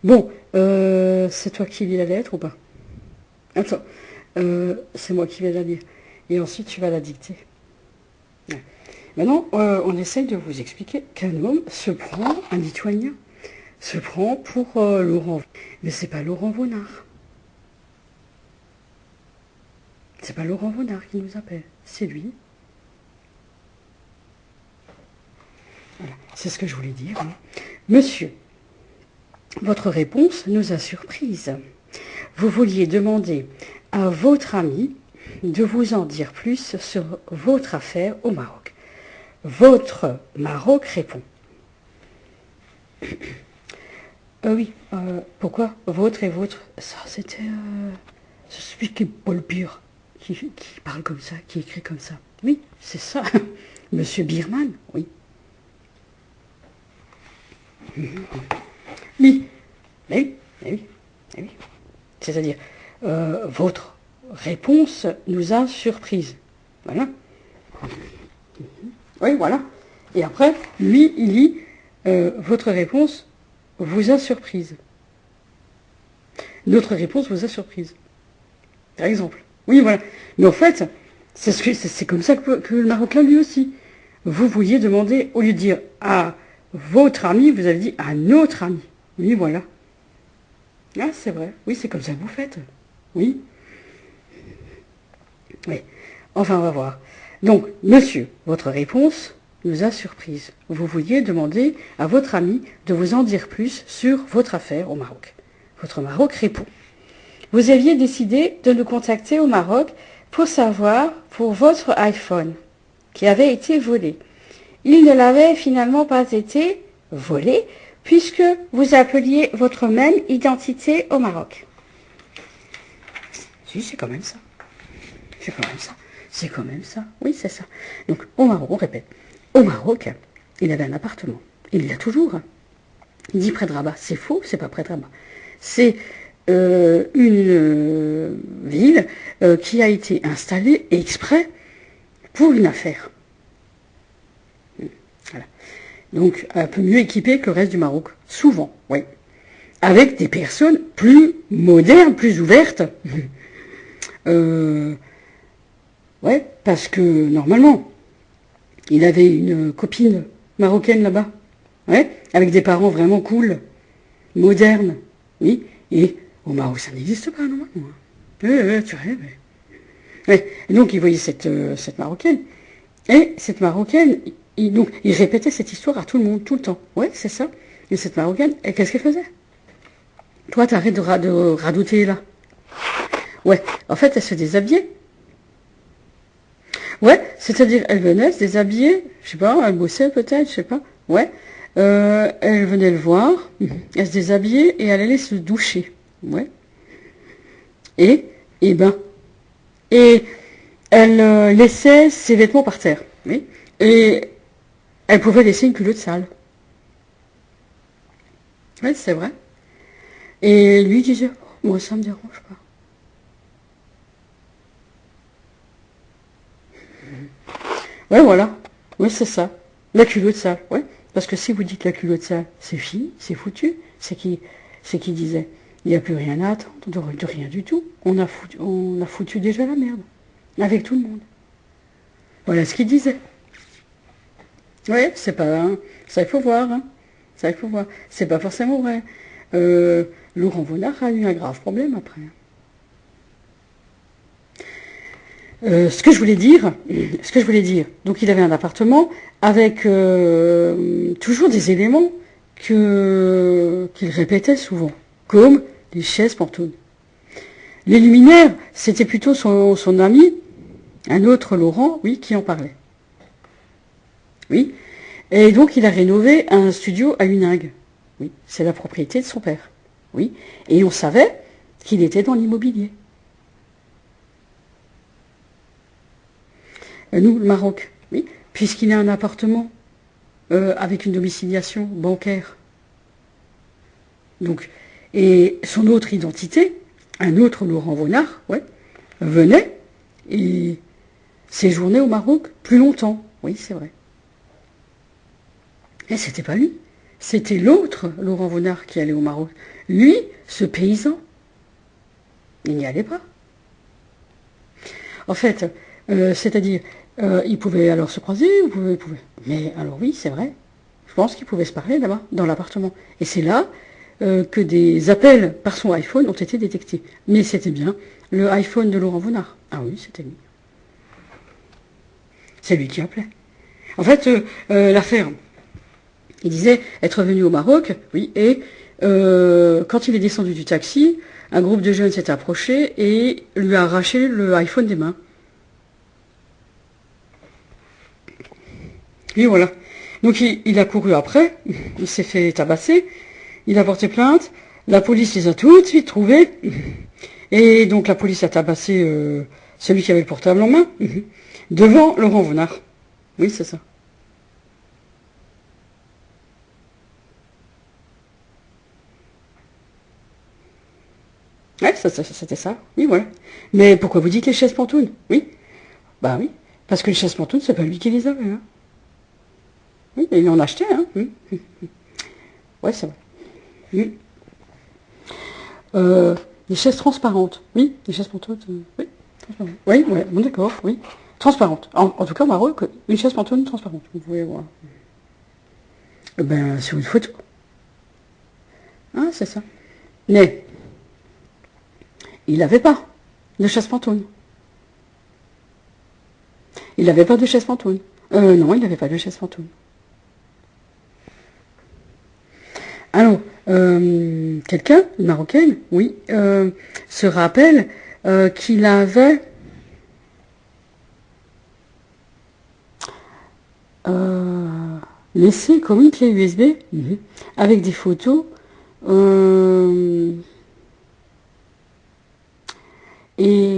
Bon, c'est toi qui lis la lettre ou pas? Attends, c'est moi qui vais la lire. Et ensuite, tu vas la dicter. Ouais. Maintenant, on essaye de vous expliquer qu'un homme se prend, un Lituanien, se prend pour Laurent. Mais c'est pas Laurent Vaunard. C'est pas Laurent Vaunard qui nous appelle, c'est lui. Voilà, c'est ce que je voulais dire. Hein. Monsieur, votre réponse nous a surprise. Vous vouliez demander à votre ami de vous en dire plus sur votre affaire au Maroc. Votre Maroc répond. Oui, pourquoi votre et votre? Ça, c'était celui qui est Paul Pur, qui parle comme ça, qui écrit comme ça. Oui, c'est ça. Monsieur Birman, oui. Oui, mais oui, mais oui. C'est-à-dire, votre réponse nous a surprise. Voilà. Oui, voilà. Et après, lui, il lit, votre réponse vous a surprise. Notre réponse vous a surprise. Par exemple. Oui, voilà. Mais en fait, c'est comme ça que le Marocain lui aussi. Vous vouliez demander, au lieu de dire à votre ami, vous avez dit à notre ami. Oui, voilà. Ah, c'est vrai. Oui, c'est comme ça que vous faites. Oui. Oui. Enfin, on va voir. Donc, monsieur, votre réponse nous a surprise. Vous vouliez demander à votre ami de vous en dire plus sur votre affaire au Maroc. Votre Maroc répond. Vous aviez décidé de nous contacter au Maroc pour savoir pour votre iPhone qui avait été volé. Il ne l'avait finalement pas été volé puisque vous appeliez votre même identité au Maroc. Si, c'est quand même ça. C'est quand même ça. C'est quand même ça. Oui, c'est ça. Donc, au Maroc, on répète. Au Maroc, il avait un appartement. Il l'a toujours. Il dit près de Rabat. C'est faux, c'est pas près de Rabat. C'est une ville qui a été installée exprès pour une affaire. Voilà. Donc, un peu mieux équipée que le reste du Maroc. Souvent, oui. Avec des personnes plus modernes, plus ouvertes. Ouais, parce que normalement, il avait une copine marocaine là-bas. Ouais, avec des parents vraiment cool, modernes. Oui, et au Maroc, ça n'existe pas normalement. Tu rêves. Ouais. Et donc, il voyait cette Marocaine. Et cette Marocaine, il répétait cette histoire à tout le monde, tout le temps. Ouais, c'est ça. Et cette Marocaine, qu'est-ce qu'elle faisait? Toi, t'arrêtes de radouter là. Ouais, en fait, elle se déshabillait. Ouais, c'est-à-dire, elle venait se déshabiller, je sais pas, elle bossait peut-être, je sais pas. Ouais, elle venait le voir, elle se déshabillait et elle allait se doucher. Ouais. Et elle laissait ses vêtements par terre. Oui. Et elle pouvait laisser une culotte sale. Ouais, c'est vrai. Et lui disait, oh, moi ça me dérange pas. Ouais, voilà. Oui, c'est ça. La culotte sale, ouais. Parce que si vous dites la culotte sale, c'est fini, c'est foutu. C'est qui disait, il n'y a plus rien à attendre, de rien du tout. On a foutu déjà la merde. Avec tout le monde. Voilà ce qu'il disait. Ouais, c'est pas... Hein, ça, il faut voir. Hein. Ça, il faut voir. C'est pas forcément vrai. Laurent Vaunard a eu un grave problème après. Ce que je voulais dire, donc il avait un appartement avec toujours des éléments qu'il répétait souvent, comme des chaises pantoutes. Les luminaires, c'était plutôt son ami, un autre Laurent, oui, qui en parlait. Oui. Et donc il a rénové un studio à Huningue. Oui, c'est la propriété de son père. Oui. Et on savait qu'il était dans l'immobilier. Nous, le Maroc, oui, puisqu'il a un appartement avec une domiciliation bancaire. Donc, et son autre identité, un autre Laurent Vaunard, ouais, venait et séjournait au Maroc plus longtemps. Oui, c'est vrai. Et c'était pas lui. c'était l'autre, Laurent Vaunard, qui allait au Maroc. Lui, ce paysan, il n'y allait pas. En fait, c'est-à-dire, ils pouvaient alors se croiser, mais alors oui, c'est vrai. Je pense qu'ils pouvaient se parler là-bas, dans l'appartement. Et c'est là que des appels par son iPhone ont été détectés. Mais c'était bien le iPhone de Laurent Vaunard. Ah oui, c'était lui. C'est lui qui appelait. En fait, l'affaire, il disait être venu au Maroc, oui, et quand il est descendu du taxi, un groupe de jeunes s'est approché et lui a arraché le iPhone des mains. Et voilà. Donc il a couru après, il s'est fait tabasser, il a porté plainte, la police les a tout de suite trouvés, et donc la police a tabassé celui qui avait le portable en main, devant Laurent Vaunard. Oui, c'est ça. Ouais, c'était ça. Oui, voilà. Mais pourquoi vous dites les chaises pantounes? Oui. Bah oui. Parce que les chaises pantounes, c'est pas lui qui les avait. Hein. Oui, il en achetait. Hein. Ouais, c'est vrai. Euh, les chaises transparentes. Oui, les chaises pantounes. Oui, transparentes. Oui, ouais, bon d'accord, oui. Transparentes. En tout cas, au Maroc, une chaise pantoune transparente. Vous pouvez voir. Ben, sur une photo. Ah, c'est ça. Mais, il n'avait pas de chaise pantoune. Il n'avait pas de chaise pantoune. Non, il n'avait pas de chaise pantoune. Alors, quelqu'un, une Marocaine, oui, se rappelle qu'il avait laissé comme une clé USB avec des photos et